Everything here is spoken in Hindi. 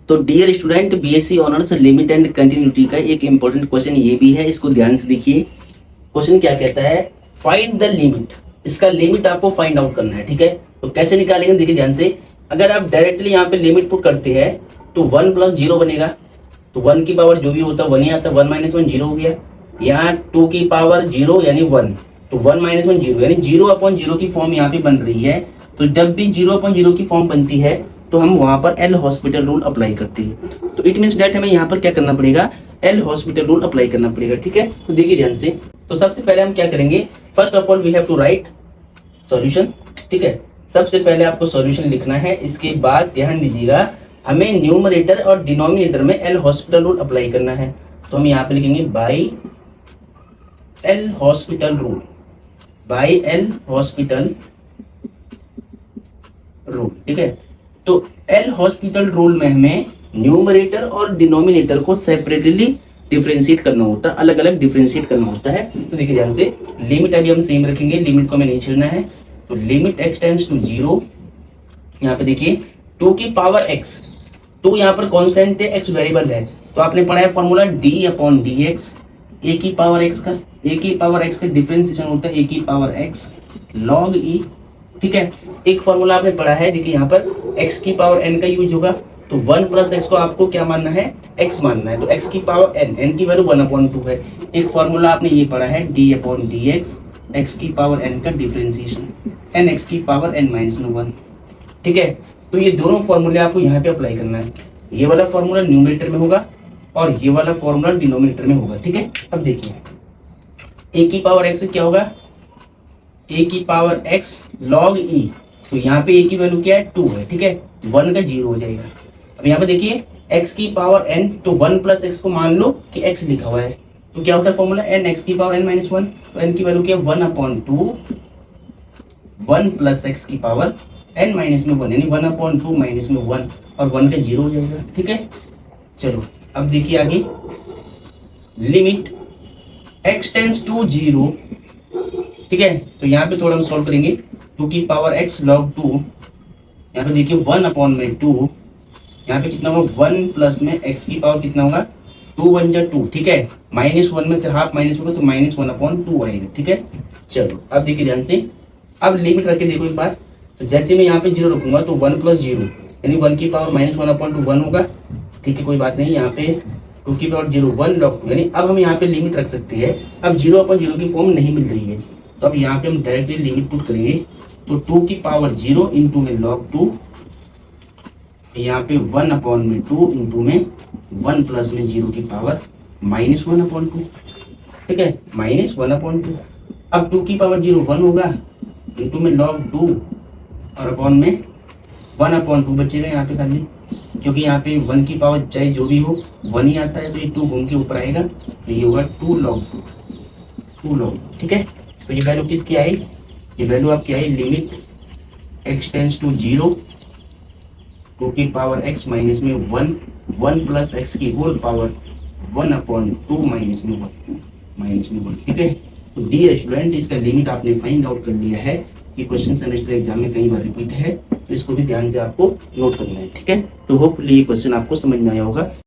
तो dear student, BSc honours limit and continuity का एक इंपॉर्टेंट क्वेश्चन ये भी है, इसको ध्यान से देखिए। क्वेश्चन क्या कहता है, फाइंड द लिमिट। इसका लिमिट आपको फाइंड आउट करना है, ठीक है। तो कैसे निकालेंगे, देखिए ध्यान से। अगर आप डायरेक्टली यहाँ पे लिमिट पुट करते हैं तो 1 प्लस 0 बनेगा। तो 1 की पावर जो भी होता है 1 ही आता है, 1 माइनस 1 0 हो गया। यहाँ 2 की पावर 0 यानी 1, तो 1 माइनस 1 0 यानी 0 अपॉन 0 की फॉर्म यहाँ पे बन रही है। तो जब भी 0 अपॉन 0 की फॉर्म बनती है तो हम वहां पर एल हॉस्पिटल रूल अप्लाई करते हैं। तो इट मीन्स डेट हमें यहाँ पर क्या करना पड़ेगा, एल हॉस्पिटल रूल अप्लाई करना पड़ेगा, ठीक है। तो देखिए ध्यान से। तो सबसे पहले हम क्या करेंगे, first of all we have to write solution, ठीक है। सबसे पहले आपको सॉल्यूशन लिखना है। इसके बाद ध्यान दीजिएगा, हमें न्यूमरेटर और डिनोमिनेटर में एल हॉस्पिटल रूल अप्लाई करना है। तो हम यहाँ पे लिखेंगे by L hospital rule, by L hospital rule, ठीक है। तो एल हॉस्पिटल रूल में हमें न्यूमरेटर और डिनोमिनेटर को सेपरेटली डिफरेंशिएट करना होता है, अलग अलग डिफरेंशिएट करना होता है। तो देखिए ध्यान से, लिमिट अभी हम सेम रखेंगे, लिमिट को हमें नहीं छेड़ना है। तो लिमिट x टेंड्स टू 0, यहाँ पे देखिए 2 की पावर x, 2 यहाँ पर कांस्टेंट है, x वेरिएबल है। तो आपने पढ़ा है formula d upon dx, a की पावर x का, a की पावर x का डिफरेंशिएशन होता है a की पावर x log e, ठीक है। एक फॉर्मूला आपने पढ़ा है, देखिए यहाँ पर x की पावर n का यूज होगा। तो 1 प्लस x को आपको क्या मानना है, x मानना है। तो x की पावर n, n की वैल्यू 1/2 है। एक फॉर्मूला आपने ये पढ़ा है d अपॉन dx, x की पावर n का डिफरेंशिएशन n x की पावर n माइनस 1, ठीक है। तो ये दोनों फॉर्मूले आपको यहाँ पे अप्लाई करना है। ये वाला फॉर्मूला न्यूमरेटर में होगा और ये वाला फॉर्मूला डिनोमिनेटर में होगा, ठीक है। अब देखिए a की पावर x क्या होगा, a की पावर x log e। तो यहाँ पे a की वैल्यू क्या है, 2 है, ठीक है। 1 का 0 हो जाएगा। अब यहाँ पे देखिए x की पावर n, तो 1 प्लस x को मान लो कि x लिखा हुआ है। तो क्या होता है फॉर्मूला, n x की पावर n माइनस 1। तो n की वैल्यू क्या है, 1/2, 1 प्लस x की पावर n माइनस में 1, यानी 1/2 माइनस में 1, और 1 का 0 हो जाएगा, ठीक है। चलो अब देखिए आगे, लिमिट x टेंड्स टू 0, ठीक है। तो यहाँ पे थोड़ा हम सॉल्व करेंगे। 2 की पावर x log 2, यहाँ पे देखिए 1/2, यहाँ पे कितना होगा 1 प्लस में x की पावर कितना होगा 2 1 जा 2, ठीक है। -1 में से हाफ माइनस होगा तो -1/2 आएगा, ठीक है। चलो अब देखिए ध्यान से, अब लिमिट रख के देखो एक बार। तो जैसे मैं यहाँ पे 0 रखूंगा तो 1 प्लस 0 यानी 1 की पावर -1/2 1 होगा, ठीक है। कोई बात नहीं, यहाँ पे 2 की पावर 0 1 log 2, यानी अब हम यहाँ पे लिमिट रख सकते हैं। अब 0/0 की फॉर्म नहीं मिल रही है, तो अब यहाँ पे हम डायरेक्टली लिमिट पुट करेंगे। तो 2 की पावर 0 इंटू में log 2, यहाँ पे 1/2 इंटू में 1 प्लस में 0 की पावर -1/2, ठीक है, -1/2। अब 2 की पावर 0 1 होगा, इंटू में log 2 और अपॉन में 1/2 बचेगा यहाँ पे खाली, क्योंकि यहाँ पे 1 की पावर चाहे जो भी हो 1 ही आता है, तो ये 2 घूम के ऊपर आएगा। तो ये होगा 2 log 2, ठीक है। तो ये वैल्यू किसकी आई, ये वैल्यू आपकी आई लिमिट x टेंड्स टू 0, 2 की पावर x माइनस में 1, 1 प्लस x की होल पावर 1/2 माइनस में 1, ठीक है। तो डियर स्टूडेंट, इसका लिमिट आपने फाइंड आउट कर लिया है। ये क्वेश्चन सेमेस्टर एग्जाम में कई बार रिपीट है, तो इसको भी ध्यान से आपको नोट करना है, ठीक है। तो होपफुली ये क्वेश्चन आपको समझ में आया होगा।